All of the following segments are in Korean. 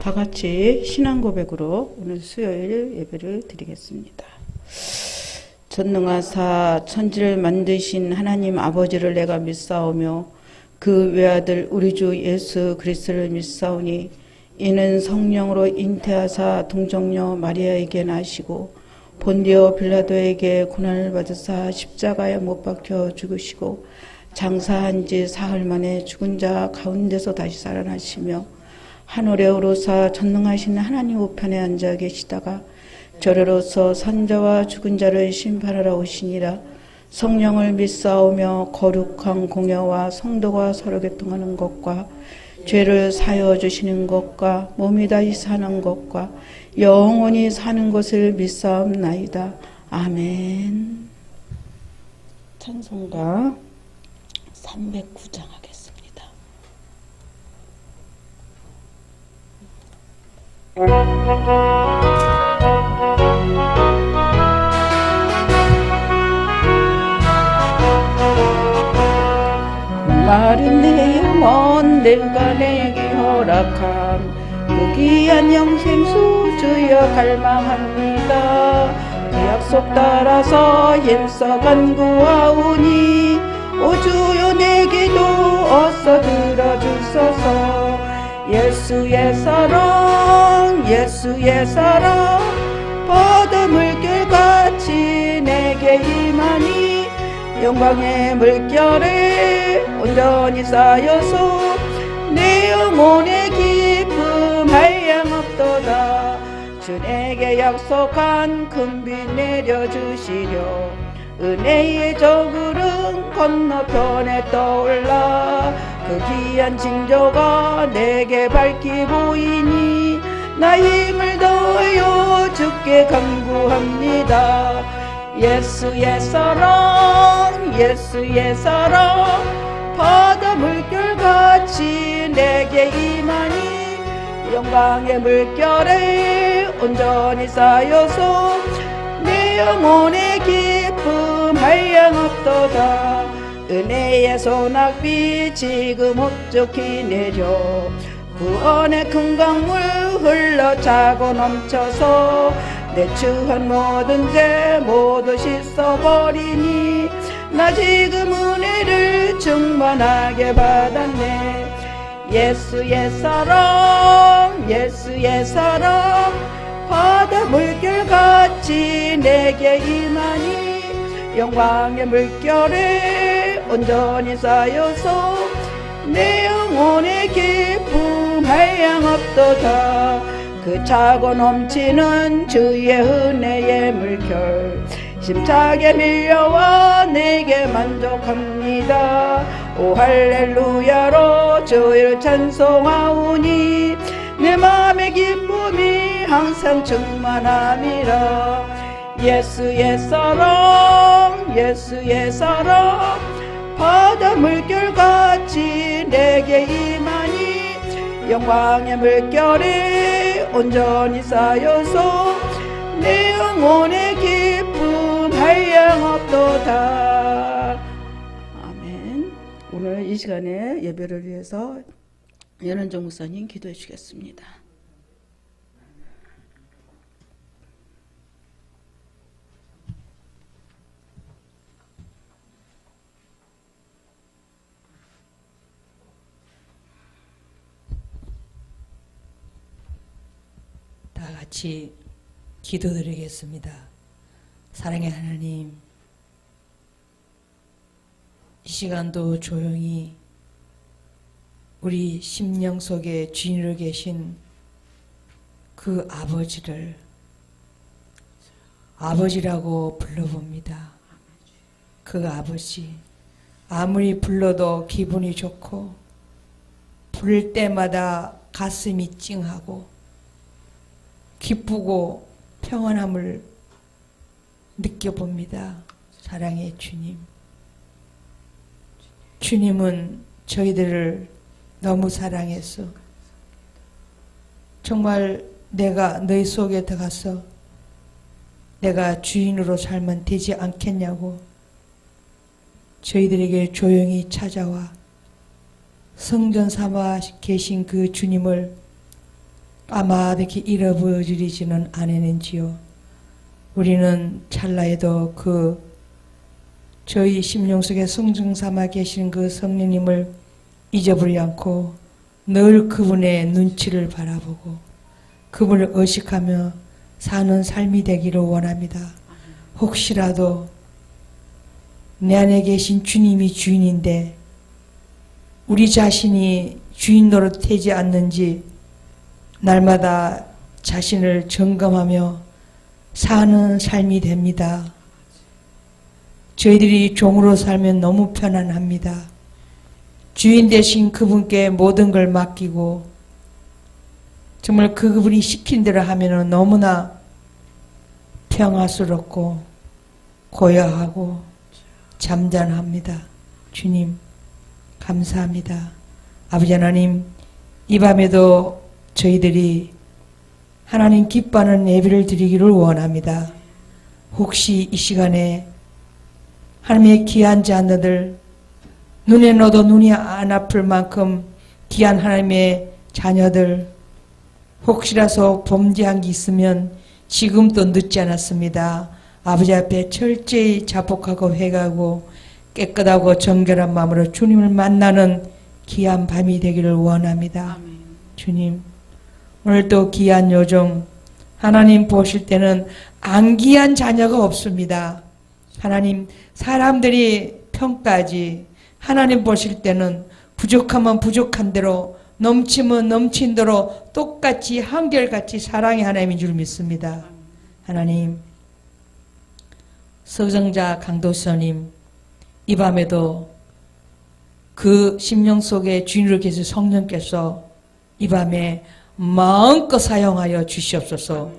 다 같이 신앙 고백으로 오늘 수요일 예배를 드리겠습니다. 전능하사 천지를 만드신 하나님 아버지를 내가 믿사오며 그 외아들 우리 주 예수 그리스도를 믿사오니 이는 성령으로 잉태하사 동정녀 마리아에게 나시고 본디오 빌라도에게 고난을 받으사 십자가에 못 박혀 죽으시고 장사한 지 사흘 만에 죽은 자 가운데서 다시 살아나시며 하늘에 오르사 전능하신 하나님 우편에 앉아 계시다가 저리로서 산자와 죽은 자를 심판하러 오시니라. 성령을 믿사오며 거룩한 공예와 성도가 서로 교통하는 것과 죄를 사여 주시는 것과 몸이 다시 사는 것과 영원히 사는 것을 믿사옵나이다. 아멘. 찬송가 309장 하겠습니다. 마른 내 영혼 내가 내게 허락한 그 귀한 영생수 주여 갈망합니다. 그 약속 따라서 힘써 간구하오니 오 주여 내 기도 어서 들어주소서. 예수의 사랑 예수의 사랑 바다 물결같이 내게 임하니 영광의 물결에 온전히 쌓여서 내 영혼의 기쁨 한량없도다. 주 내게 약속한 큰 빛 내려주시려 은혜의 저구름 건너편에 떠올라 그 귀한 징조가 내게 밝히 보이니 나 힘을 더하여 주께 간구합니다. 예수의 사랑 예수의 사랑 바다 물결같이 내게 임하니 영광의 물결에 온전히 쌓여서 내 영혼의 기쁨 한량없도다. 은혜의 소낙비 지금 옥적히 내려 구원의 큰 강물 흘러차고 넘쳐서 내 추한 모든 죄 모두 씻어버리니 나 지금 은혜를 충만하게 받았네. 예수의 사랑 예수의 사랑 바다 물결같이 내게 임하니 영광의 물결에 온전히 쌓여서 내 영혼의 기쁨 한량없도다. 그 차고 넘치는 주의 은혜의 물결 힘차게 밀려와 내게 만족합니다. 오 할렐루야로 주를 찬송하오니 내 마음의 기쁨이 항상 충만함이라. 예수의 사랑 예수의 사랑 바다 물결같이 내게 임하니 영광의 물결에 온전히 쌓여서 내 영혼의 기쁨 한량없도다. 아멘. 오늘 이 시간에 예배를 위해서 연은정 목사님 기도해 주겠습니다. 다 같이 기도드리겠습니다. 사랑의 하나님, 이 시간도 조용히 우리 심령 속에 주인으로 계신 그 아버지를 아버지라고 불러봅니다. 그 아버지, 아무리 불러도 기분이 좋고 부를 때마다 가슴이 찡하고 기쁘고 평안함을 느껴봅니다. 사랑의 주님. 주님은 저희들을 너무 사랑해서 정말 내가 너희 속에 들어가서 내가 주인으로 살면 되지 않겠냐고 저희들에게 조용히 찾아와 성전 삼아 계신 그 주님을 까마득히 잃어버리지는 않았는지요. 우리는 찰나에도 저희 심령 속에 성중 삼아 계신 그 성령님을 잊어버리지 않고 늘 그분의 눈치를 바라보고 그분을 의식하며 사는 삶이 되기를 원합니다. 혹시라도 내 안에 계신 주님이 주인인데 우리 자신이 주인 노릇하지 않는지 날마다 자신을 점검하며 사는 삶이 됩니다. 저희들이 종으로 살면 너무 편안합니다. 주인 되신 그분께 모든 걸 맡기고 정말 그분이 시킨 대로 하면 너무나 평화스럽고 고요하고 잠잠합니다. 주님 감사합니다. 아버지 하나님, 이 밤에도 저희들이 하나님 기뻐하는 예배를 드리기를 원합니다. 혹시 이 시간에 하나님의 귀한 자녀들, 눈에 넣어도 눈이 안 아플 만큼 귀한 하나님의 자녀들, 혹시라도 범죄한 게 있으면 지금도 늦지 않았습니다. 아버지 앞에 철저히 자복하고 회개하고 깨끗하고 정결한 마음으로 주님을 만나는 귀한 밤이 되기를 원합니다. 아멘. 주님, 오늘도 귀한 요정, 하나님 보실 때는 안 귀한 자녀가 없습니다. 하나님, 사람들이 평가하지, 하나님 보실 때는 부족하면 부족한 대로, 넘치면 넘친 대로 똑같이 한결같이 사랑의 하나님인 줄 믿습니다. 하나님, 서정자 강도선님, 이 밤에도 그 심령 속에 주인으로 계신 성령께서 이 밤에 마음껏 사용하여 주시옵소서.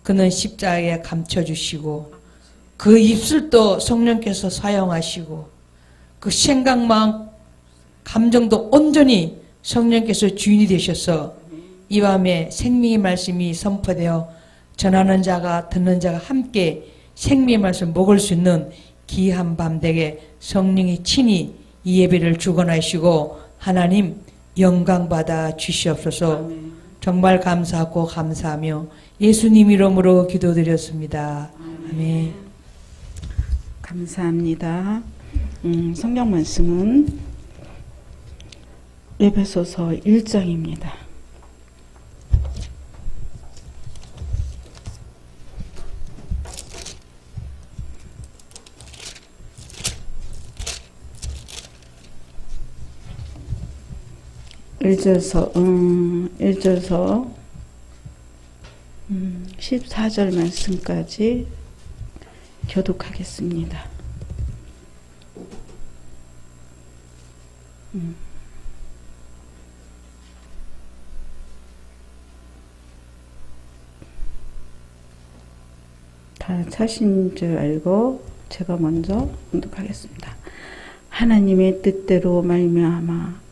그는 십자가에 감춰주시고 그 입술도 성령께서 사용하시고 그 생각, 마음, 감정도 온전히 성령께서 주인이 되셔서 이 밤에 생명의 말씀이 선포되어 전하는 자가 듣는 자가 함께 생명의 말씀을 먹을 수 있는 귀한 밤 되게 성령이 친히 이 예배를 주관하시고 하나님 영광 받아 주시옵소서. 아멘. 정말 감사하고 감사하며 예수님 이름으로 기도드렸습니다. 아멘. 감사합니다. 성경 말씀은 에베소서 1장입니다. 일절서 14절 말씀까지 교독하겠습니다. 다 차신 줄 알고 제가 먼저 공독하겠습니다. 하나님의 뜻대로 말미암아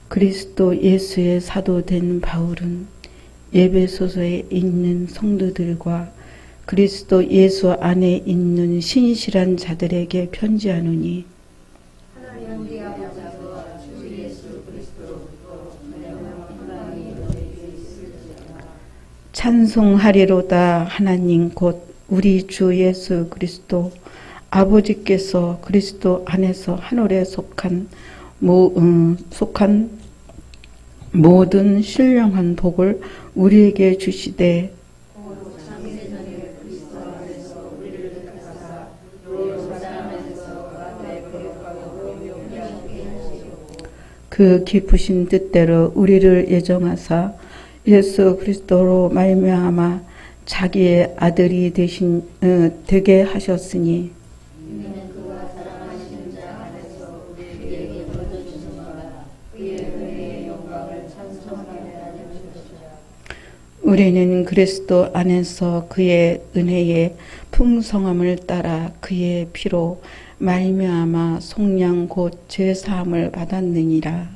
그리스도 예수의 사도된 바울은 에베소서에 있는 성도들과 그리스도 예수 안에 있는 신실한 자들에게 편지하노니 찬송하리로다. 하나님 곧 우리 주 예수 그리스도 아버지께서 그리스도 안에서 하늘에 속한 모든 신령한 복을 우리에게 주시되 그 깊으신 뜻대로 우리를 예정하사 예수 그리스도로 말미암아 자기의 아들이 되게 하셨으니 우리는 그리스도 안에서 그의 은혜의 풍성함을 따라 그의 피로 말미암아 속량 곧 죄사함을 받았느니라.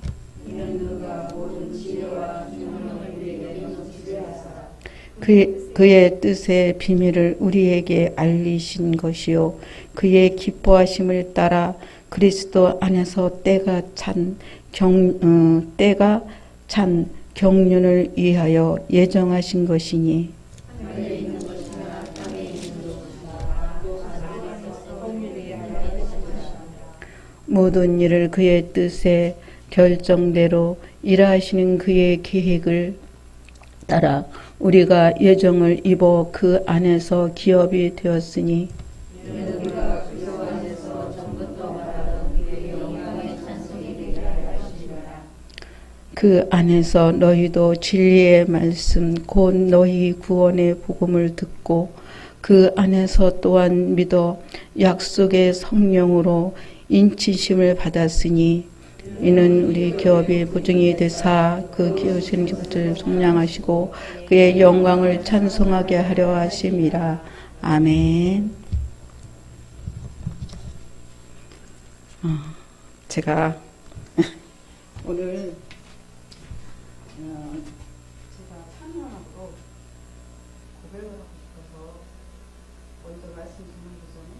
그의 뜻의 비밀을 우리에게 알리신 것이요 그의 기뻐하심을 따라 그리스도 안에서 때가 찬 경륜을 위하여 예정하신 것이니 모든 일을 그의 뜻에 결정대로 일하시는 그의 계획을 따라 우리가 예정을 입어 그 안에서 기업이 되었으니 그 안에서 너희도 진리의 말씀 곧 너희 구원의 복음을 듣고 그 안에서 또한 믿어 약속의 성령으로 인치심을 받았으니 이는 우리 기업이 보증이 되사 그 기업신 것을 속량하시고 그의 영광을 찬송하게 하려 하심이라. 아멘. 제가 오늘 제가 찬양으로 고백을 하고 싶어서 먼저 말씀 듣는 전에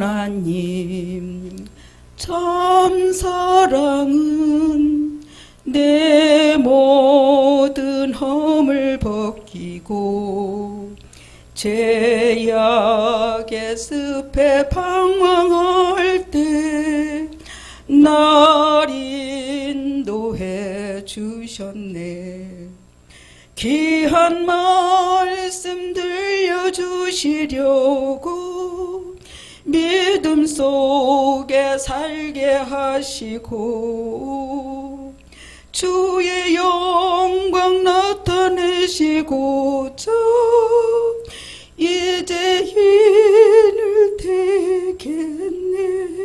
하나님 참 사랑은 내 모든 허물 벗기고 죄악의 습에 방황할 때 날 인도해 주셨네. 귀한 말씀 들려주시려고 믿음 속에 살게 하시고 주의 영광 나타내시고자 이제 힘을 되겠네.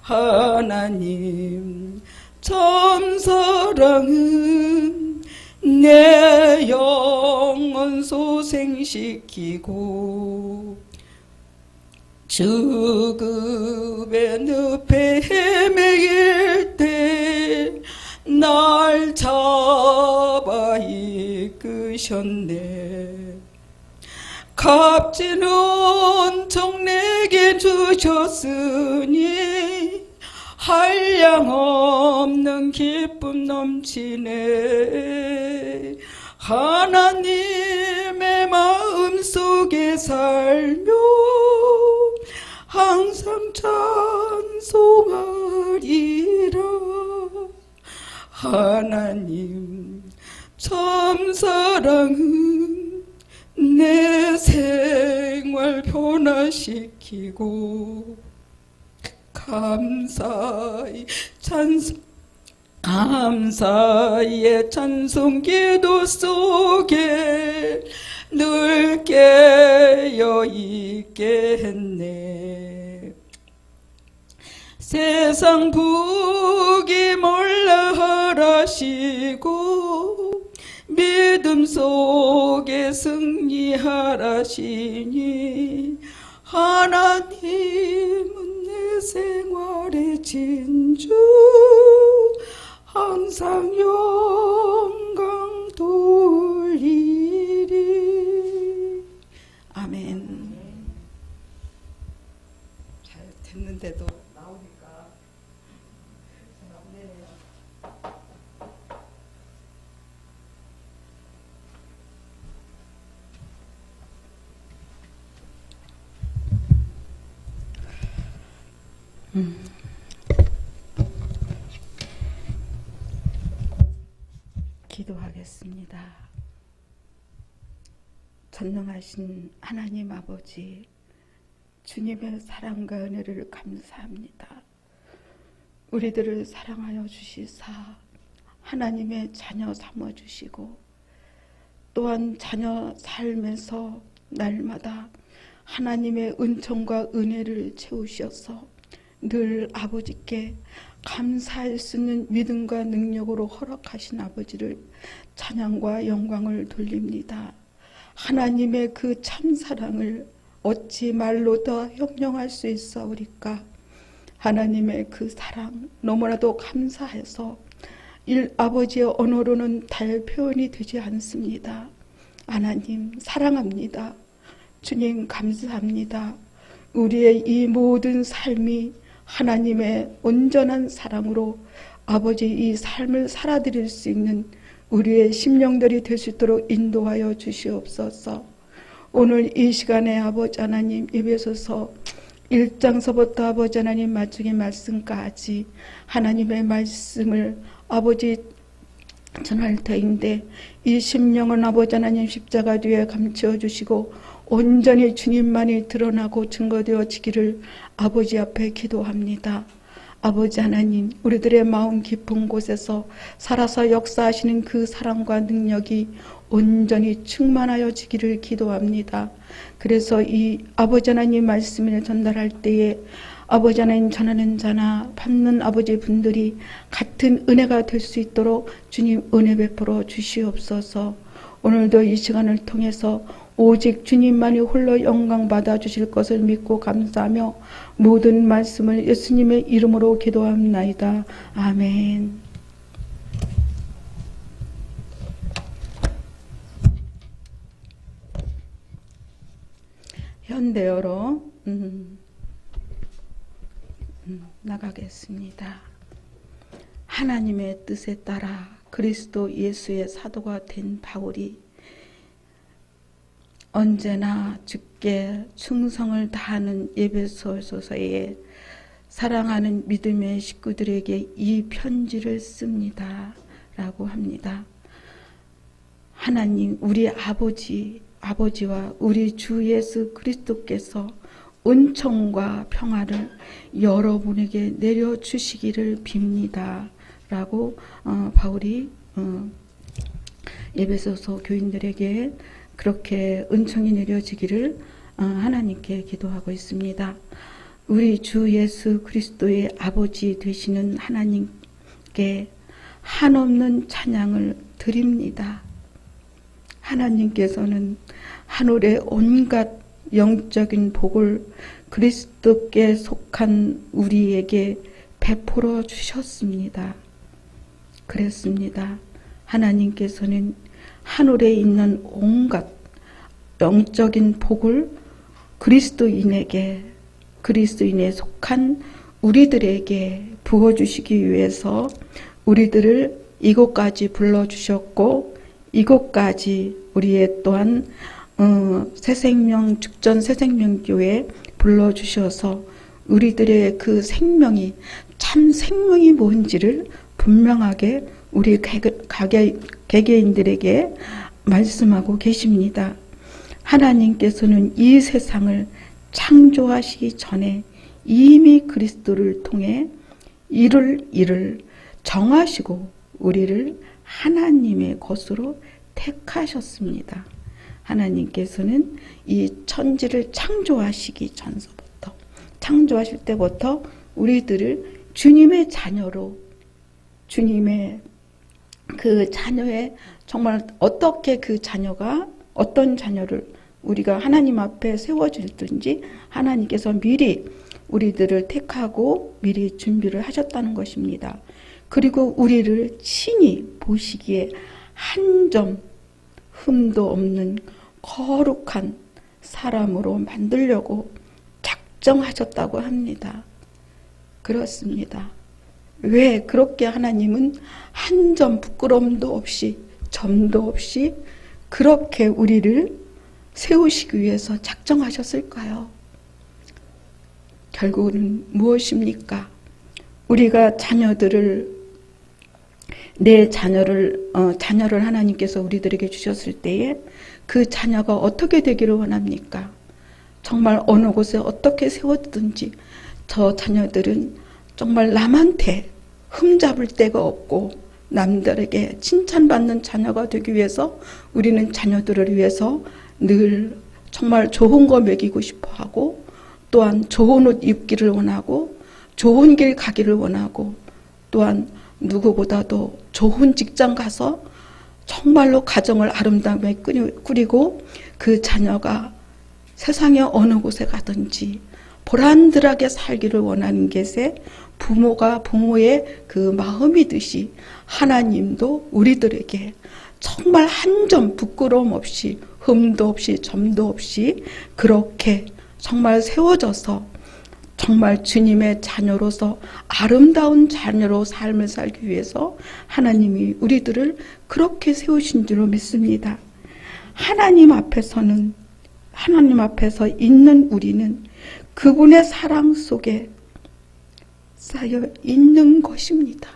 하나님 참 사랑은 내 영혼 소생시키고 죽음의 늪에 헤매일 때 날 잡아 이끄셨네. 값진 은총 내게 주셨으니 한량없는 기쁨 넘치네. 하나님의 마음속에 살며 항상 찬송하리라. 하나님 참 사랑은 내 생활 변화시키고 감사의 찬송 기도 속에 늘 깨어 있게 했네. 세상 북이 몰라 하라시고 믿음 속에 승리하라시니 하나님은 내 생활의 진주 항상 영광 돌리리. 아멘. 잘 됐는데도 나오니까 네. 기도하겠습니다. 전능하신 하나님 아버지, 주님의 사랑과 은혜를 감사합니다. 우리들을 사랑하여 주시사 하나님의 자녀 삼아주시고 또한 자녀 삶에서 날마다 하나님의 은총과 은혜를 채우셔서 늘 아버지께 감사할 수 있는 믿음과 능력으로 허락하신 아버지를 찬양과 영광을 돌립니다. 하나님의 그 참사랑을 어찌 말로 더 형용할 수 있사오리까. 하나님의 그 사랑 너무나도 감사해서 아버지의 언어로는 달 표현이 되지 않습니다. 하나님 사랑합니다. 주님 감사합니다. 우리의 이 모든 삶이 하나님의 온전한 사랑으로 아버지 이 삶을 살아드릴 수 있는 우리의 심령들이 될 수 있도록 인도하여 주시옵소서. 오늘 이 시간에 아버지 하나님 에베소서 1장서부터 아버지 하나님 마지막의 말씀까지 하나님의 말씀을 아버지 전할 터인데 이 심령은 아버지 하나님 십자가 뒤에 감추어 주시고 온전히 주님만이 드러나고 증거되어지기를 아버지 앞에 기도합니다. 아버지 하나님, 우리들의 마음 깊은 곳에서 살아서 역사하시는 그 사랑과 능력이 온전히 충만하여지기를 기도합니다. 그래서 이 아버지 하나님 말씀을 전달할 때에 아버지 하나님 전하는 자나 받는 아버지 분들이 같은 은혜가 될 수 있도록 주님 은혜 베풀어 주시옵소서. 오늘도 이 시간을 통해서 오직 주님만이 홀로 영광 받아 주실 것을 믿고 감사하며 모든 말씀을 예수님의 이름으로 기도합나이다. 아멘. 현대어로 나가겠습니다. 하나님의 뜻에 따라 그리스도 예수의 사도가 된 바울이 언제나 주께 충성을 다하는 에베소서에 사랑하는 믿음의 식구들에게 이 편지를 씁니다. 라고 합니다. 하나님 우리 아버지와 우리 주 예수 그리스도께서 은총과 평화를 여러분에게 내려주시기를 빕니다. 라고 바울이 에베소서 교인들에게 그렇게 은총이 내려지기를 하나님께 기도하고 있습니다. 우리 주 예수 그리스도의 아버지 되시는 하나님께 한없는 찬양을 드립니다. 하나님께서는 하늘의 온갖 영적인 복을 그리스도께 속한 우리에게 베풀어 주셨습니다. 그랬습니다. 하나님께서는 하늘에 있는 온갖 영적인 복을 그리스도인에 속한 우리들에게 부어주시기 위해서 우리들을 이곳까지 불러주셨고 이곳까지 우리의 또한 새생명 죽전 새생명교회에 불러주셔서 우리들의 그 생명이 참 생명이 뭔지를 분명하게 우리 개개인들에게 말씀하고 계십니다. 하나님께서는 이 세상을 창조하시기 전에 이미 그리스도를 통해 이룰 일을 정하시고 우리를 하나님의 것으로 택하셨습니다. 하나님께서는 이 천지를 창조하시기 전서부터 창조하실 때부터 우리들을 주님의 자녀로 주님의 그 자녀의 정말 어떻게 그 자녀가 어떤 자녀를 우리가 하나님 앞에 세워질든지 하나님께서 미리 우리들을 택하고 미리 준비를 하셨다는 것입니다. 그리고 우리를 친히 보시기에 한 점 흠도 없는 거룩한 사람으로 만들려고 작정하셨다고 합니다. 그렇습니다. 왜 그렇게 하나님은 한 점 부끄러움도 없이 점도 없이 그렇게 우리를 세우시기 위해서 작정하셨을까요? 결국은 무엇입니까? 우리가 내 자녀를 하나님께서 우리들에게 주셨을 때에 그 자녀가 어떻게 되기를 원합니까? 정말 어느 곳에 어떻게 세워두든지 저 자녀들은 정말 남한테 흠잡을 데가 없고 남들에게 칭찬받는 자녀가 되기 위해서 우리는 자녀들을 위해서 늘 정말 좋은 거 먹이고 싶어하고 또한 좋은 옷 입기를 원하고 좋은 길 가기를 원하고 또한 누구보다도 좋은 직장 가서 정말로 가정을 아름답게 꾸리고 그 자녀가 세상의 어느 곳에 가든지 보란듯하게 살기를 원하는 것에 부모가 부모의 그 마음이듯이 하나님도 우리들에게 정말 한 점 부끄러움 없이 흠도 없이 점도 없이 그렇게 정말 세워져서 정말 주님의 자녀로서 아름다운 자녀로 삶을 살기 위해서 하나님이 우리들을 그렇게 세우신 줄로 믿습니다. 하나님 앞에서 있는 우리는 그분의 사랑 속에 쌓여 있는 것입니다.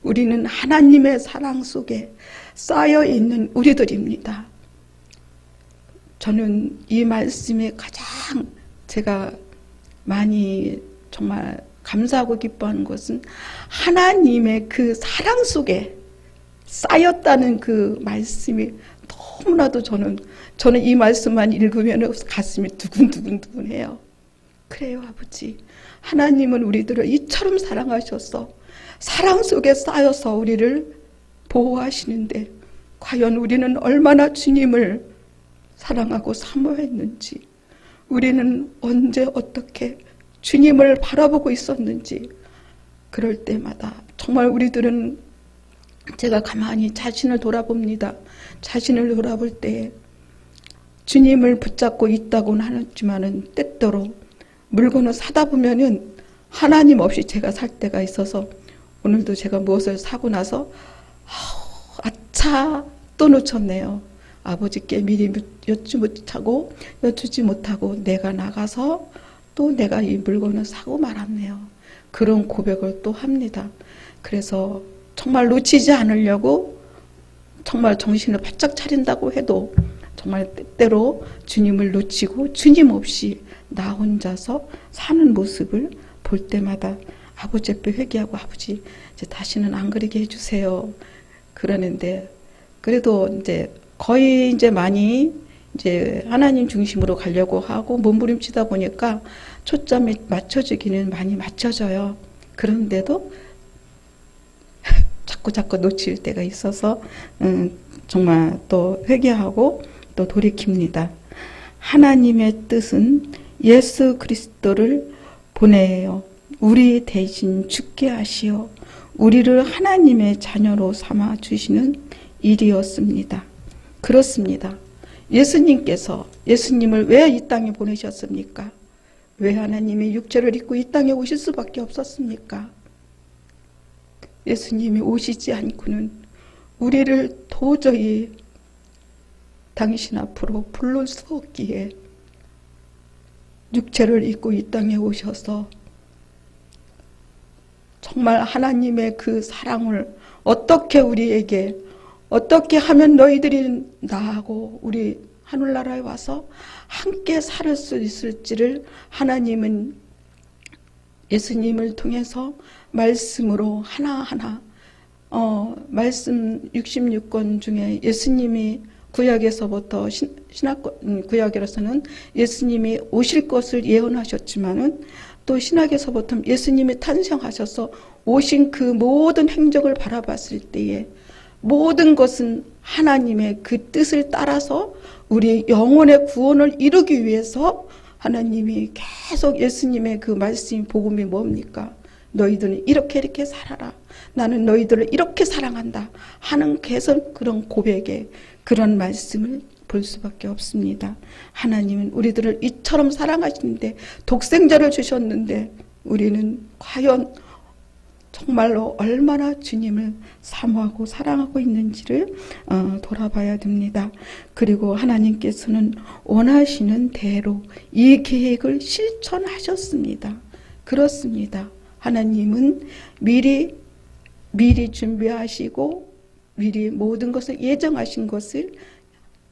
우리는 하나님의 사랑 속에 쌓여 있는 우리들입니다. 저는 이 말씀에 가장 제가 많이 정말 감사하고 기뻐하는 것은 하나님의 그 사랑 속에 쌓였다는 그 말씀이 너무나도 저는 이 말씀만 읽으면 가슴이 두근두근해요. 그래요, 아버지. 하나님은 우리들을 이처럼 사랑하셔서 사랑 속에 쌓여서 우리를 보호하시는데 과연 우리는 얼마나 주님을 사랑하고 사모했는지, 우리는 언제 어떻게 주님을 바라보고 있었는지, 그럴 때마다 정말 우리들은 제가 가만히 자신을 돌아봅니다. 자신을 돌아볼 때 주님을 붙잡고 있다고는 하지만은 때때로 물건을 사다 보면은 하나님 없이 제가 살 때가 있어서, 오늘도 제가 무엇을 사고 나서 아차 또 놓쳤네요. 아버지께 미리 여쭈지 못하고 내가 나가서 또 내가 이 물건을 사고 말았네요. 그런 고백을 또 합니다. 그래서 정말 놓치지 않으려고 정말 정신을 바짝 차린다고 해도 정말 때때로 주님을 놓치고 주님 없이 나 혼자서 사는 모습을 볼 때마다 아버지 앞에 회개하고, 아버지 이제 다시는 안 그러게 해주세요. 그러는데 그래도 이제 거의 이제 많이 이제 하나님 중심으로 가려고 하고 몸부림치다 보니까 초점이 맞춰지기는 많이 맞춰져요. 그런데도 자꾸 놓칠 때가 있어서 정말 또 회개하고 또 돌이킵니다. 하나님의 뜻은 예수 그리스도를 보내어 우리 대신 죽게 하시어 우리를 하나님의 자녀로 삼아 주시는 일이었습니다. 그렇습니다. 예수님을 왜 이 땅에 보내셨습니까? 왜 하나님이 육체를 입고 이 땅에 오실 수밖에 없었습니까? 예수님이 오시지 않고는 우리를 도저히 당신 앞으로 부를 수 없기에 육체를 입고 이 땅에 오셔서 정말 하나님의 그 사랑을 어떻게 우리에게 어떻게 하면 너희들이 나하고 우리 하늘나라에 와서 함께 살 수 있을지를 하나님은 예수님을 통해서 말씀으로 하나하나 말씀 66권 중에 예수님이 구약에서부터 구약에서는 예수님이 오실 것을 예언하셨지만은 또 신약에서부터 예수님이 탄생하셔서 오신 그 모든 행적을 바라봤을 때에 모든 것은 하나님의 그 뜻을 따라서 우리 영혼의 구원을 이루기 위해서 하나님이 계속 예수님의 그 말씀이 복음이 뭡니까? 너희들은 이렇게 살아라. 나는 너희들을 이렇게 사랑한다 하는 계속 그런 고백에 그런 말씀을 볼 수밖에 없습니다. 하나님은 우리들을 이처럼 사랑하시는데 독생자를 주셨는데 우리는 과연 정말로 얼마나 주님을 사모하고 사랑하고 있는지를 돌아봐야 됩니다. 그리고 하나님께서는 원하시는 대로 이 계획을 실천하셨습니다. 그렇습니다. 하나님은 미리 준비하시고 미리 모든 것을 예정하신 것을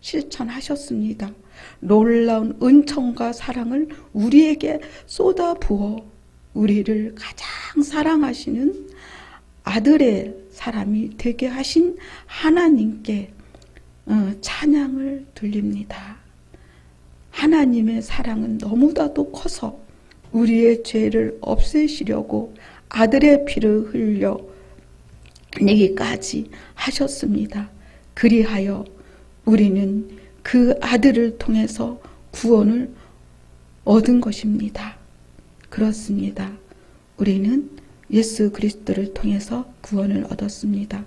실천하셨습니다. 놀라운 은총과 사랑을 우리에게 쏟아부어 우리를 가장 사랑하시는 아들의 사람이 되게 하신 하나님께 찬양을 돌립니다. 하나님의 사랑은 너무나도 커서 우리의 죄를 없애시려고 아들의 피를 흘려 내기까지 하셨습니다. 그리하여 우리는 그 아들을 통해서 구원을 얻은 것입니다. 그렇습니다. 우리는 예수 그리스도를 통해서 구원을 얻었습니다.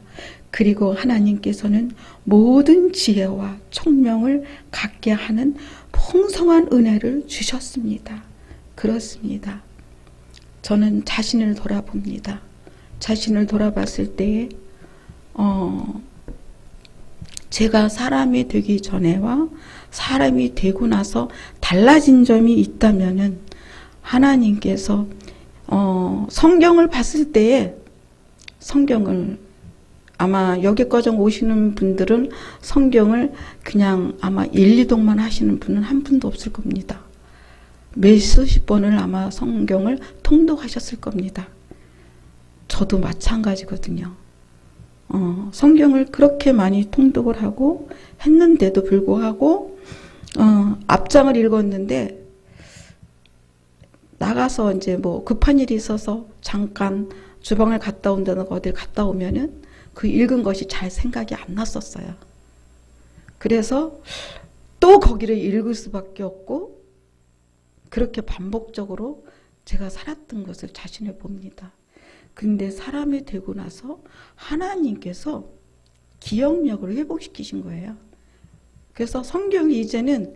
그리고 하나님께서는 모든 지혜와 총명을 갖게 하는 풍성한 은혜를 주셨습니다. 그렇습니다. 저는 자신을 돌아봅니다. 자신을 돌아봤을 때에 제가 사람이 되기 전에와 사람이 되고 나서 달라진 점이 있다면은 하나님께서 성경을 봤을 때에 성경을 아마 여기까지 오시는 분들은 성경을 그냥 아마 1, 2독만 하시는 분은 한 분도 없을 겁니다. 몇수십 번을 아마 성경을 통독하셨을 겁니다. 저도 마찬가지거든요. 성경을 그렇게 많이 통독을 하고 했는데도 불구하고 앞장을 읽었는데 나가서 이제 뭐 급한 일이 있어서 잠깐 주방을 갔다 온다든가 어딜 갔다 오면은 그 읽은 것이 잘 생각이 안 났었어요. 그래서 또 거기를 읽을 수밖에 없고 그렇게 반복적으로 제가 살았던 것을 자신을 봅니다. 근데 사람이 되고 나서 하나님께서 기억력을 회복시키신 거예요. 그래서 성경이 이제는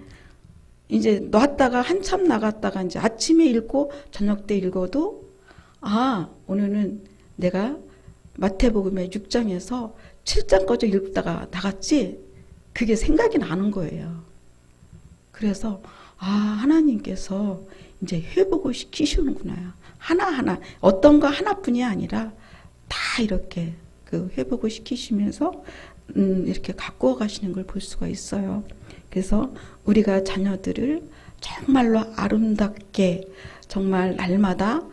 이제 놨다가 한참 나갔다가 이제 아침에 읽고 저녁 때 읽어도 오늘은 내가 마태복음의 6장에서 7장까지 읽다가 나갔지? 그게 생각이 나는 거예요. 그래서 하나님께서 이제 회복을 시키시는구나. 하나하나 어떤 거 하나뿐이 아니라 다 이렇게 그 회복을 시키시면서 이렇게 가꾸어 가시는 걸 볼 수가 있어요. 그래서 우리가 자녀들을 정말로 아름답게 정말 날마다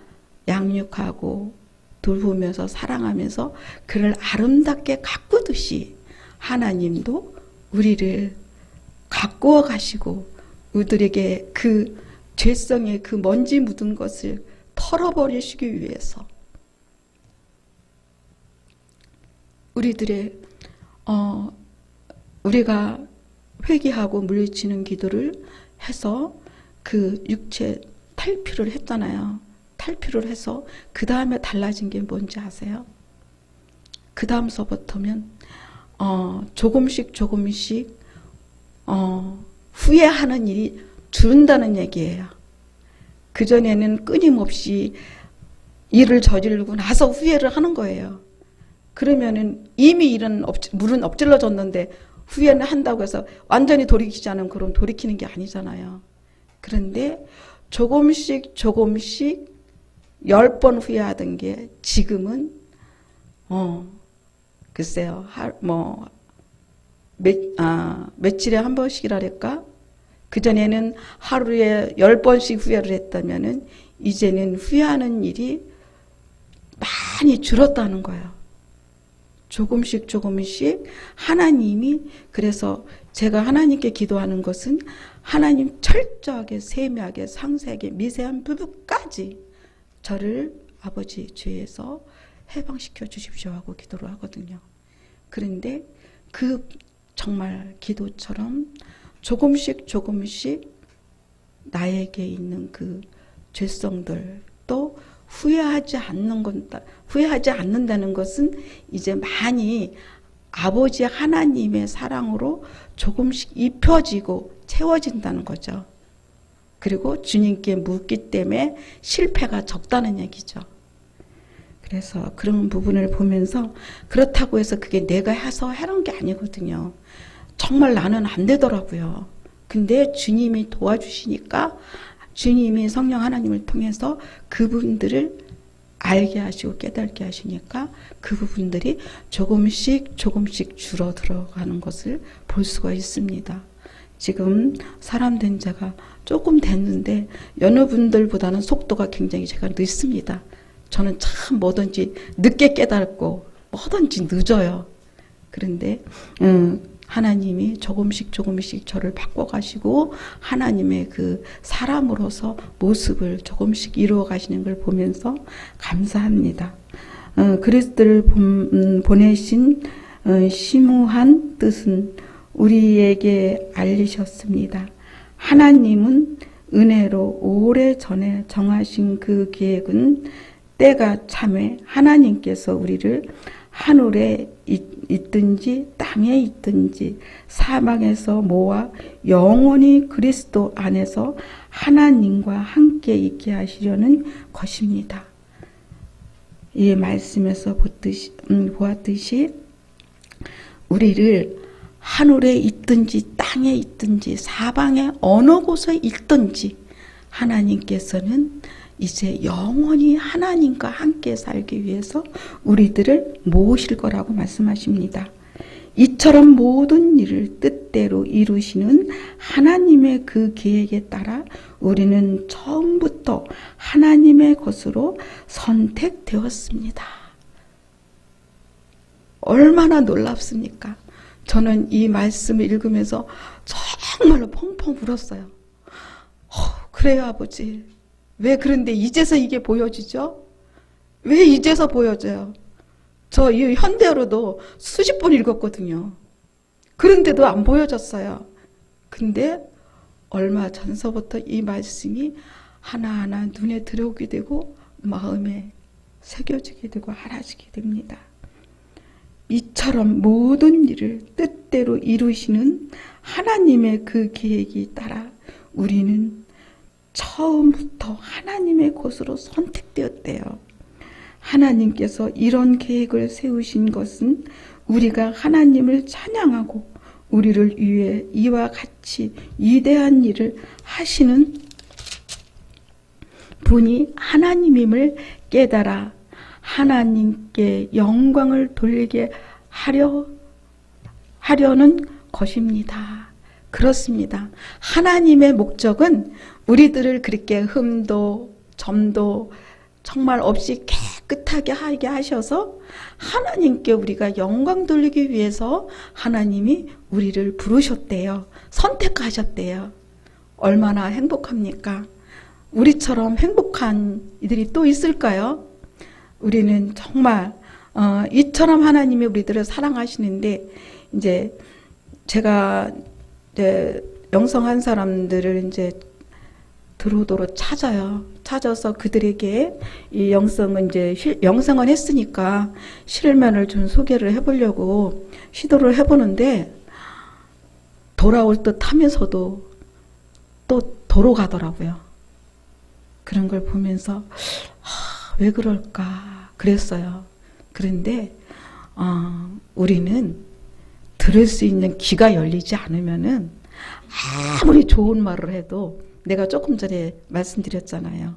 양육하고 돌보면서 사랑하면서 그를 아름답게 가꾸듯이 하나님도 우리를 가꾸어 가시고 우리들에게 그 죄성의 그 먼지 묻은 것을 털어버리시기 위해서 우리들의 우리가 회개하고 물리치는 기도를 해서 그 육체 탈피를 했잖아요. 탈피를 해서 그 다음에 달라진 게 뭔지 아세요? 그 다음서부터면 조금씩 후회하는 일이 줄는다는 얘기예요. 그전에는 끊임없이 일을 저지르고 나서 후회를 하는 거예요. 그러면은 이미 물은 엎질러졌는데 후회는 한다고 해서 완전히 돌이키지 않으면 그럼 돌이키는 게 아니잖아요. 그런데 조금씩 10번 후회하던 게 지금은 글쎄요. 며칠에 한 번씩이랄까? 그전에는 하루에 10번씩 후회를 했다면은 이제는 후회하는 일이 많이 줄었다는 거예요. 조금씩 하나님이 그래서 제가 하나님께 기도하는 것은 하나님 철저하게 세밀하게 상세하게 미세한 부분까지 저를 아버지 죄에서 해방시켜 주십시오 하고 기도를 하거든요. 그런데 그 정말 기도처럼 조금씩 나에게 있는 그 죄성들 또 후회하지 않는다는 것은 이제 많이 아버지 하나님의 사랑으로 조금씩 입혀지고 채워진다는 거죠. 그리고 주님께 묻기 때문에 실패가 적다는 얘기죠. 그래서 그런 부분을 보면서 그렇다고 해서 그게 내가 해서 해놓은 게 아니거든요. 정말 나는 안 되더라고요. 근데 주님이 도와주시니까 주님이 성령 하나님을 통해서 그분들을 알게 하시고 깨닫게 하시니까 그 부분들이 조금씩 줄어들어가는 것을 볼 수가 있습니다. 지금 사람 된 자가 조금 됐는데 여러분들보다는 속도가 굉장히 제가 늦습니다. 저는 참 뭐든지 늦게 깨닫고 뭐든지 늦어요. 그런데 하나님이 조금씩 저를 바꿔가시고 하나님의 그 사람으로서 모습을 조금씩 이루어 가시는 걸 보면서 감사합니다. 그리스도를 보내신 심오한 뜻은 우리에게 알리셨습니다. 하나님은 은혜로 오래전에 정하신 그 계획은 때가 참에 하나님께서 우리를 하늘에 있든지 땅에 있든지 사방에서 모아 영원히 그리스도 안에서 하나님과 함께 있게 하시려는 것입니다. 이 말씀에서 보았듯이 우리를 하늘에 있든지 땅에 있든지 사방에 어느 곳에 있든지 하나님께서는 이제 영원히 하나님과 함께 살기 위해서 우리들을 모으실 거라고 말씀하십니다. 이처럼 모든 일을 뜻대로 이루시는 하나님의 그 계획에 따라 우리는 처음부터 하나님의 것으로 선택되었습니다. 얼마나 놀랍습니까? 저는 이 말씀을 읽으면서 정말로 펑펑 울었어요. 그래요, 아버지. 왜 그런데 이제서 이게 보여지죠? 왜 이제서 보여져요? 저 이 현대어로도 수십 번 읽었거든요. 그런데도 안 보여졌어요. 근데 얼마 전서부터 이 말씀이 하나하나 눈에 들어오게 되고 마음에 새겨지게 되고 알아지게 됩니다. 이처럼 모든 일을 뜻대로 이루시는 하나님의 그 계획이 따라 우리는 처음부터 하나님의 것으로 선택되었대요. 하나님께서 이런 계획을 세우신 것은 우리가 하나님을 찬양하고 우리를 위해 이와 같이 위대한 일을 하시는 분이 하나님임을 깨달아 하나님께 영광을 돌리게 하려는 것입니다. 그렇습니다. 하나님의 목적은 우리들을 그렇게 흠도 점도 정말 없이 깨끗하게 하게 하셔서 하나님께 우리가 영광 돌리기 위해서 하나님이 우리를 부르셨대요. 선택하셨대요. 얼마나 행복합니까? 우리처럼 행복한 이들이 또 있을까요? 우리는 정말 이처럼 하나님이 우리들을 사랑하시는데 이제 제가 이제 영성한 사람들을 이제 두루두루 찾아요. 찾아서 그들에게 이 영성은 했으니까 실면을 좀 소개를 해보려고 시도를 해보는데 돌아올 듯 하면서도 또 도로 가더라고요. 그런 걸 보면서 왜 그럴까 그랬어요. 그런데 우리는 들을 수 있는 귀가 열리지 않으면은 아무리 좋은 말을 해도 내가 조금 전에 말씀드렸잖아요.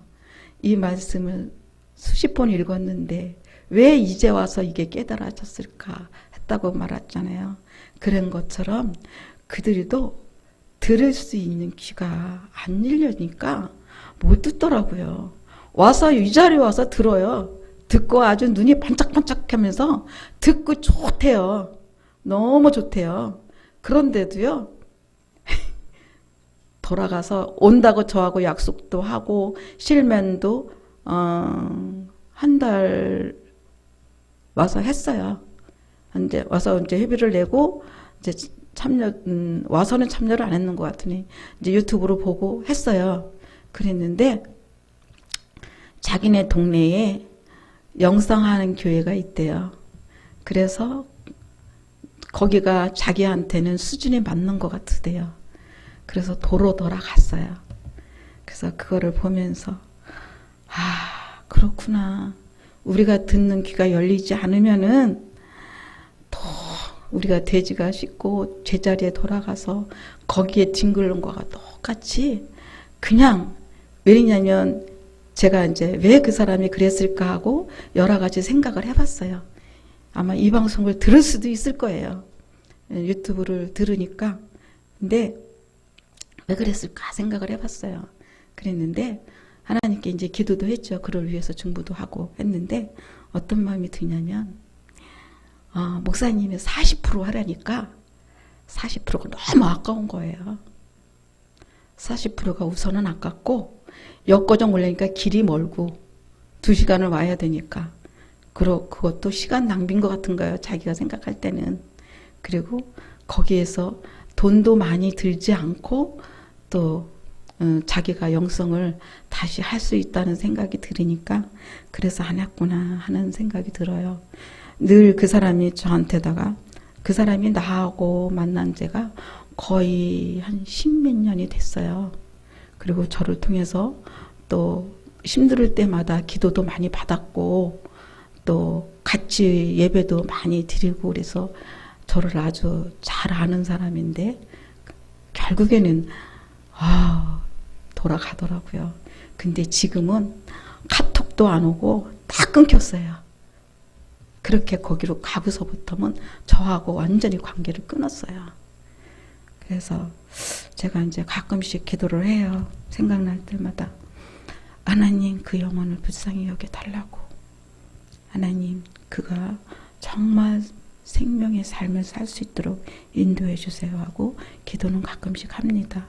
이 말씀을 수십 번 읽었는데 왜 이제 와서 이게 깨달아졌을까 했다고 말했잖아요. 그런 것처럼 그들도 들을 수 있는 귀가 안 열리니까 못 듣더라고요. 와서 이 자리에 와서 들어요. 듣고 아주 눈이 반짝반짝하면서 듣고 좋대요. 너무 좋대요. 그런데도요. 돌아가서 온다고 저하고 약속도 하고 실면도 한 달 와서 했어요. 이제 와서 이제 회비를 내고 이제 와서는 참여를 안 했는 것 같으니 이제 유튜브로 보고 했어요. 그랬는데 자기네 동네에 영성하는 교회가 있대요. 그래서 거기가 자기한테는 수준에 맞는 것 같으대요. 그래서 도로 돌아갔어요. 그래서 그거를 보면서 그렇구나. 우리가 듣는 귀가 열리지 않으면은 또 우리가 돼지가 씻고 제자리에 돌아가서 거기에 뒹굴는 거가 똑같이 그냥 왜냐면 제가 이제 왜 그 사람이 그랬을까 하고 여러 가지 생각을 해봤어요. 아마 이 방송을 들을 수도 있을 거예요. 유튜브를 들으니까. 근데 왜 그랬을까 생각을 해봤어요. 그랬는데 하나님께 이제 기도도 했죠. 그를 위해서 중보도 하고 했는데 어떤 마음이 드냐면 목사님이 40% 하라니까 40%가 너무 아까운 거예요. 40%가 우선은 아깝고 역거정 올리니까 길이 멀고 2시간을 와야 되니까 그것도 시간 낭비인 것 같은 거예요. 자기가 생각할 때는. 그리고 거기에서 돈도 많이 들지 않고 또 자기가 영성을 다시 할 수 있다는 생각이 들으니까 그래서 안 했구나 하는 생각이 들어요. 늘 그 사람이 저한테다가 그 사람이 나하고 만난 지가 거의 한 10몇 년이 됐어요. 그리고 저를 통해서 또 힘들 때마다 기도도 많이 받았고 또 같이 예배도 많이 드리고 그래서 저를 아주 잘 아는 사람인데 결국에는 돌아가더라고요. 근데 지금은 카톡도 안 오고 다 끊겼어요. 그렇게 거기로 가고서부터는 저하고 완전히 관계를 끊었어요. 그래서 제가 이제 가끔씩 기도를 해요. 생각날 때마다 하나님 그 영혼을 불쌍히 여겨달라고, 하나님 그가 정말 생명의 삶을 살 수 있도록 인도해 주세요 하고 기도는 가끔씩 합니다.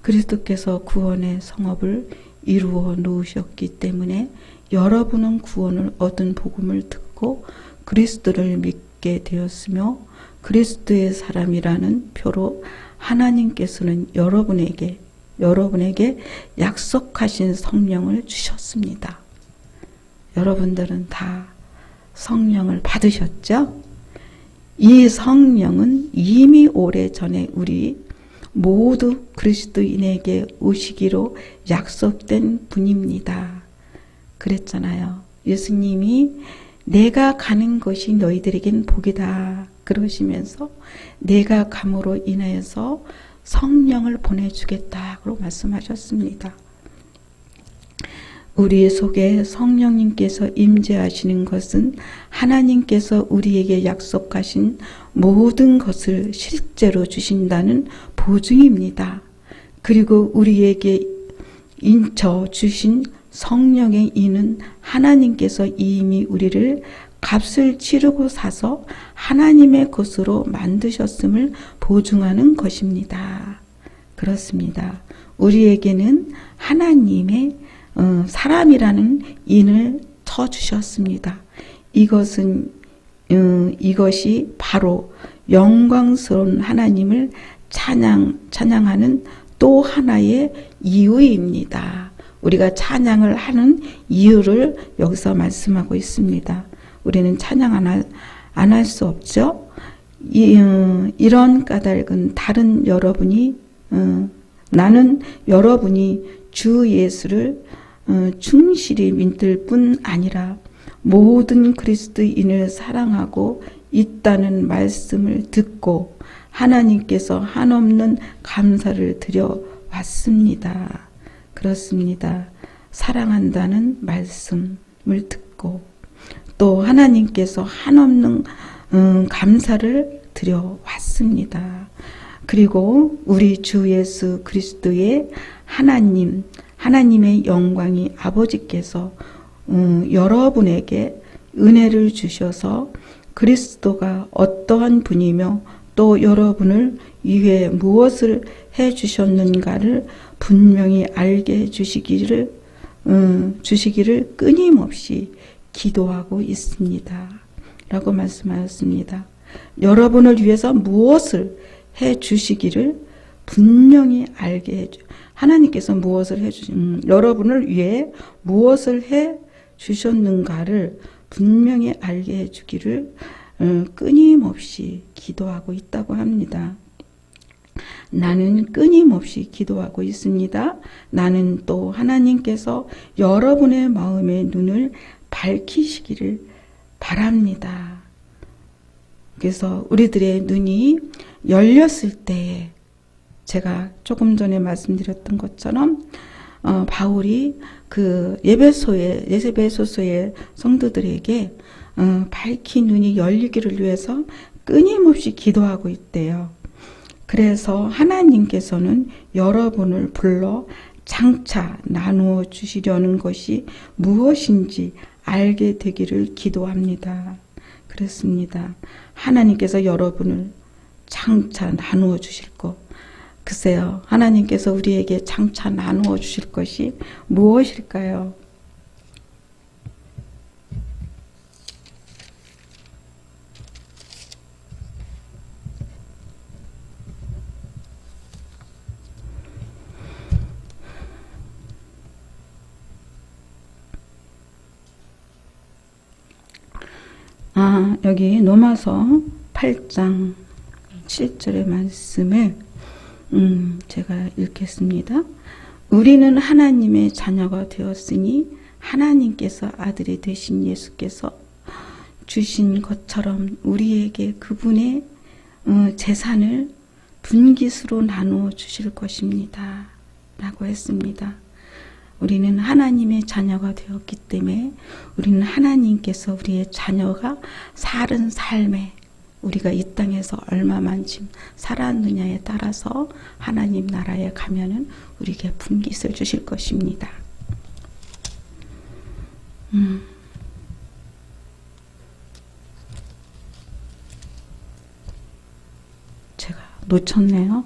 그리스도께서 구원의 성업을 이루어 놓으셨기 때문에 여러분은 구원을 얻은 복음을 듣고 그리스도를 믿게 되었으며 그리스도의 사람이라는 표로 하나님께서는 여러분에게 약속하신 성령을 주셨습니다. 여러분들은 다 성령을 받으셨죠? 이 성령은 이미 오래전에 우리 모두 그리스도인에게 오시기로 약속된 분입니다. 그랬잖아요. 예수님이 내가 가는 것이 너희들에겐 복이다 그러시면서 내가 감으로 인하여서 성령을 보내주겠다고 말씀하셨습니다. 우리 속에 성령님께서 임재하시는 것은 하나님께서 우리에게 약속하신 모든 것을 실제로 주신다는 보증입니다. 그리고 우리에게 인쳐 주신 성령의 이는 하나님께서 이미 우리를 값을 치르고 사서 하나님의 것으로 만드셨음을 보증하는 것입니다. 그렇습니다. 우리에게는 하나님의 사람이라는 인을 쳐주셨습니다. 이것이 바로 영광스러운 하나님을 찬양하는 또 하나의 이유입니다. 우리가 찬양을 하는 이유를 여기서 말씀하고 있습니다. 우리는 찬양 안 할 수 없죠. 이런 까닭은 다른 여러분이 나는 여러분이 주 예수를 충실히 믿을 뿐 아니라 모든 그리스도인을 사랑하고 있다는 말씀을 듣고 하나님께서 한없는 감사를 드려 왔습니다. 그렇습니다. 사랑한다는 말씀을 듣고 또 하나님께서 한없는 감사를 드려 왔습니다. 그리고 우리 주 예수 그리스도의 하나님의 영광이 아버지께서 여러분에게 은혜를 주셔서 그리스도가 어떠한 분이며 또 여러분을 위해 무엇을 해 주셨는가를 분명히 알게 주시기를 끊임없이 기도하고 있습니다. 라고 말씀하였습니다. 여러분을 위해서 무엇을 해 주시기를 분명히 알게 해 하나님께서 여러분을 위해 무엇을 해 주셨는가를 분명히 알게 해 주기를 끊임없이 기도하고 있다고 합니다. 나는 끊임없이 기도하고 있습니다. 나는 또 하나님께서 여러분의 마음의 눈을 밝히시기를 바랍니다. 그래서 우리들의 눈이 열렸을 때에 제가 조금 전에 말씀드렸던 것처럼 바울이 그 에베소서의 성도들에게 밝힌 눈이 열리기를 위해서 끊임없이 기도하고 있대요. 그래서 하나님께서는 여러분을 불러 장차 나누어 주시려는 것이 무엇인지 알게 되기를 기도합니다. 그렇습니다. 하나님께서 여러분을 장차 나누어 주실 것. 글쎄요, 하나님께서 우리에게 장차 나누어 주실 것이 무엇일까요? 여기 로마서 8장 7절의 말씀을 제가 읽겠습니다. 우리는 하나님의 자녀가 되었으니 하나님께서 아들이 되신 예수께서 주신 것처럼 우리에게 그분의 재산을 분깃으로 나누어 주실 것입니다. 라고 했습니다. 우리는 하나님의 자녀가 되었기 때문에 우리는 하나님께서 우리의 자녀가 사는 삶에 우리가 이 땅에서 얼마만큼 살았느냐에 따라서 하나님 나라에 가면은 우리에게 분깃을 주실 것입니다. 제가 놓쳤네요.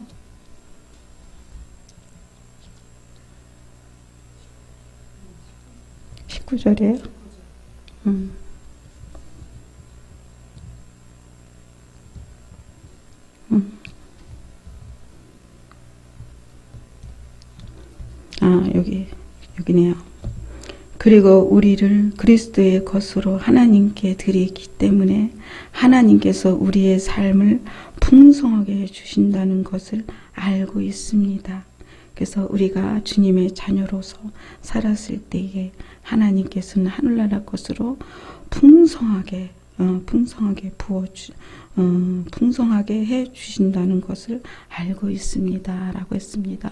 19절이에요. 여기네요. 그리고 우리를 그리스도의 것으로 하나님께 드리기 때문에 하나님께서 우리의 삶을 풍성하게 해주신다는 것을 알고 있습니다. 그래서 우리가 주님의 자녀로서 살았을 때에 하나님께서는 하늘나라 것으로 풍성하게 풍성하게 해 주신다는 것을 알고 있습니다. 라고 했습니다.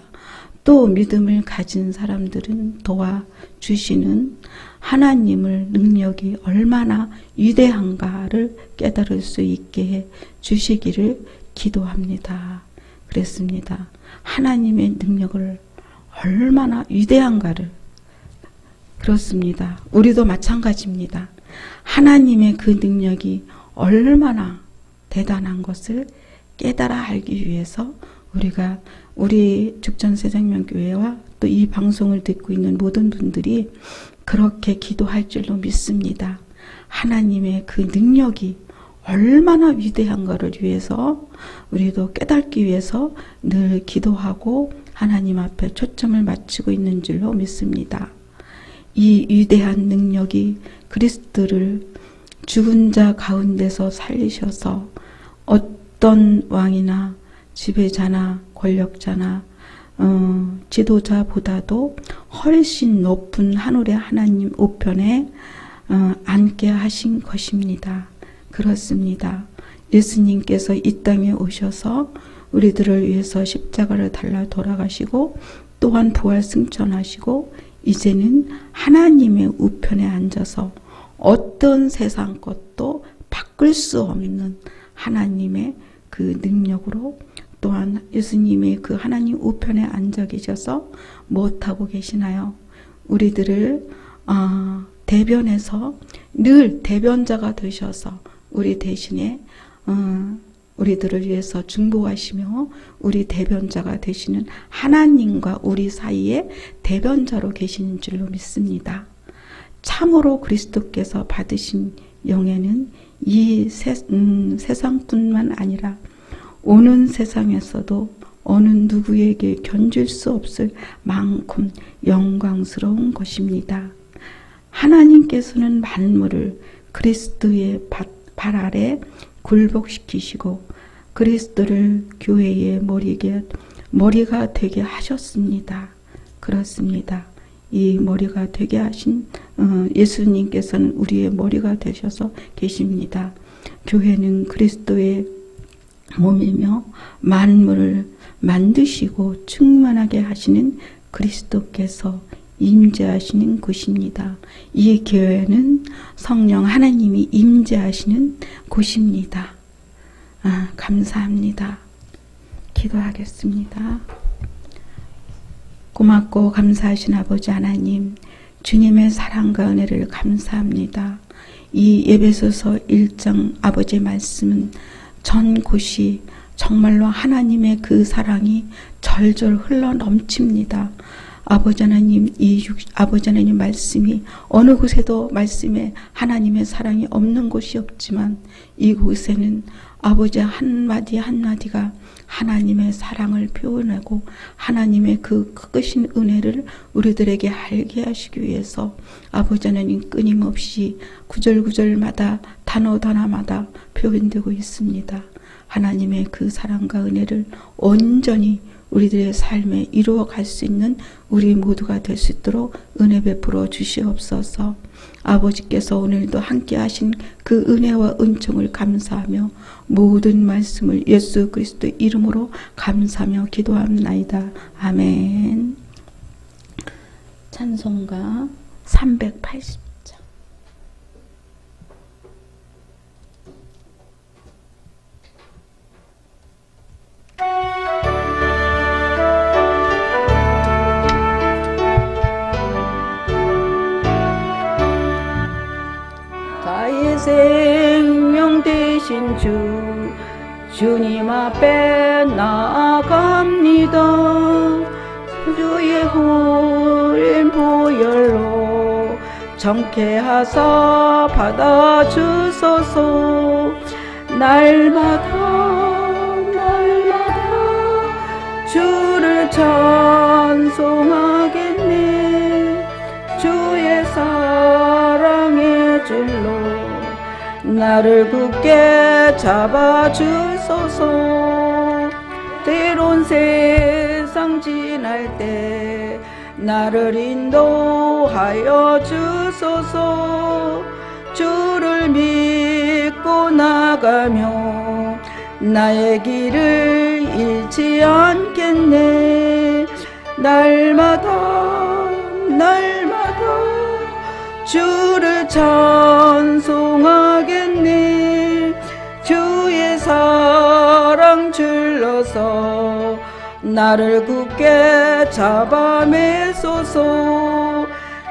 또 믿음을 가진 사람들은 도와주시는 하나님을 능력이 얼마나 위대한가를 깨달을 수 있게 해 주시기를 기도합니다. 그랬습니다. 하나님의 능력을 얼마나 위대한가를. 그렇습니다. 우리도 마찬가지입니다. 하나님의 그 능력이 얼마나 대단한 것을 깨달아 알기 위해서 우리가 우리 죽전새생명교회와 또 이 방송을 듣고 있는 모든 분들이 그렇게 기도할 줄로 믿습니다. 하나님의 그 능력이 얼마나 위대한가를 위해서 우리도 깨닫기 위해서 늘 기도하고 하나님 앞에 초점을 맞추고 있는 줄로 믿습니다. 이 위대한 능력이 그리스도를 죽은 자 가운데서 살리셔서 어떤 왕이나 지배자나 권력자나 지도자보다도 훨씬 높은 하늘의 하나님 우편에 앉게 하신 것입니다. 그렇습니다. 예수님께서 이 땅에 오셔서 우리들을 위해서 십자가를 달라 돌아가시고 또한 부활 승천하시고 이제는 하나님의 우편에 앉아서 어떤 세상 것도 바꿀 수 없는 하나님의 그 능력으로 또한 예수님의 그 하나님 우편에 앉아 계셔서 무엇하고 계시나요? 우리들을 대변해서 늘 대변자가 되셔서 우리 대신에 우리들을 위해서 중보하시며 우리 대변자가 되시는 하나님과 우리 사이에 대변자로 계시는 줄로 믿습니다. 참으로 그리스도께서 받으신 영예는 이 세상뿐만 아니라 오는 세상에서도 어느 누구에게 견줄 수 없을 만큼 영광스러운 것입니다. 하나님께서는 만물을 그리스도의 발 아래 굴복시키시고 그리스도를 교회의 머리가 되게 하셨습니다. 그렇습니다. 이 머리가 되게 하신 예수님께서는 우리의 머리가 되셔서 계십니다. 교회는 그리스도의 몸이며 만물을 만드시고 충만하게 하시는 그리스도께서 임재하시는 곳입니다. 이 교회는 성령 하나님이 임재하시는 곳입니다. 감사합니다. 기도하겠습니다. 고맙고 감사하신 아버지 하나님, 주님의 사랑과 은혜를 감사합니다. 이 에베소서 1장 아버지의 말씀은 전 곳이 정말로 하나님의 그 사랑이 절절 흘러 넘칩니다. 아버지 하나님, 아버지 하나님 말씀이 어느 곳에도 말씀에 하나님의 사랑이 없는 곳이 없지만 이곳에는 아버지 한마디 한마디가 하나님의 사랑을 표현하고 하나님의 그 크신 은혜를 우리들에게 알게 하시기 위해서 아버지 하나님 끊임없이 구절구절마다 단어 단어마다 표현되고 있습니다. 하나님의 그 사랑과 은혜를 온전히 우리들의 삶에 이루어갈 수 있는 우리 모두가 될 수 있도록 은혜 베풀어 주시옵소서. 아버지께서 오늘도 함께 하신 그 은혜와 은총을 감사하며 모든 말씀을 예수 그리스도 이름으로 감사하며 기도합나이다. 아멘. 찬송가 380장. 나의 생명 되신 주님 앞에 나아갑니다. 주의 흘린 보혈로 정케하사 받아주소서. 날마다 주를 찬송하겠네. 주의 사랑의 줄로 나를 굳게 잡아주소서. 때론 세상 지날 때 나를 인도하여 주소서. 주를 믿고 나가며 나의 길을 잃지 않겠네. 날마다 주를 찬송하겠네. 주의 사랑 줄러서 나를 굳게 잡아매소서.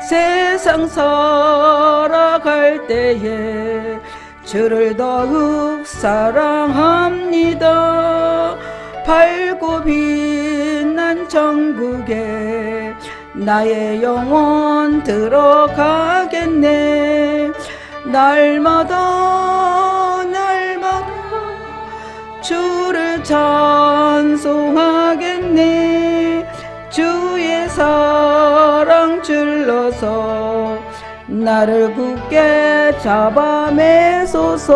세상 살아갈 때에 주를 더욱 사랑합니다. 밝고 빛난 천국에 나의 영혼 들어가겠네. 날마다 주를 찬송하겠네. 주의 사랑 줄러서 나를 굳게 잡아매소서.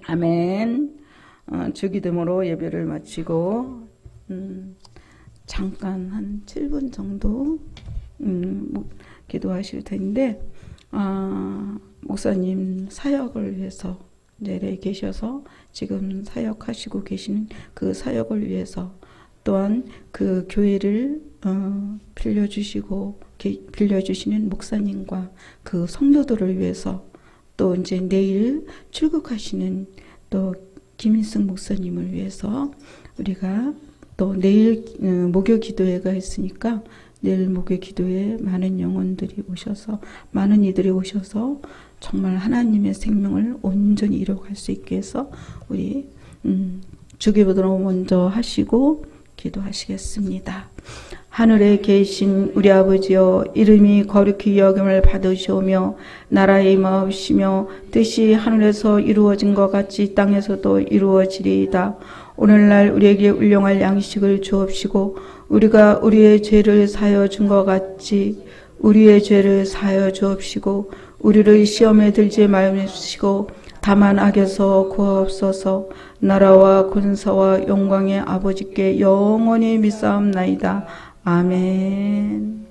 아멘. 주기도모로 예배를 마치고 잠깐 한 7분 정도 기도하실 텐데 목사님 사역을 위해서 내래 계셔서 지금 사역하시고 계시는 그 사역을 위해서 또한 그 교회를 빌려주시는 목사님과 그 성도들을 위해서 또 이제 내일 출국하시는 또 김인승 목사님을 위해서 우리가 또 내일 목요 기도회가 있으니까 내일 목요 기도회에 많은 영혼들이 오셔서 많은 이들이 오셔서 정말 하나님의 생명을 온전히 이뤄갈 수 있게 해서 우리 주기도로 먼저 하시고 기도하시겠습니다. 하늘에 계신 우리 아버지여, 이름이 거룩히 여김을 받으시오며 나라의 임하옵시며 뜻이 하늘에서 이루어진 것 같이 땅에서도 이루어지리이다. 오늘날 우리에게 일용할 양식을 주옵시고 우리가 우리의 죄를 사하여 준 것 같이 우리의 죄를 사하여 주옵시고 우리를 시험에 들지 말으시고 다만 악에서 구하옵소서. 나라와 권세와 영광의 아버지께 영원히 믿사옵나이다. 아멘.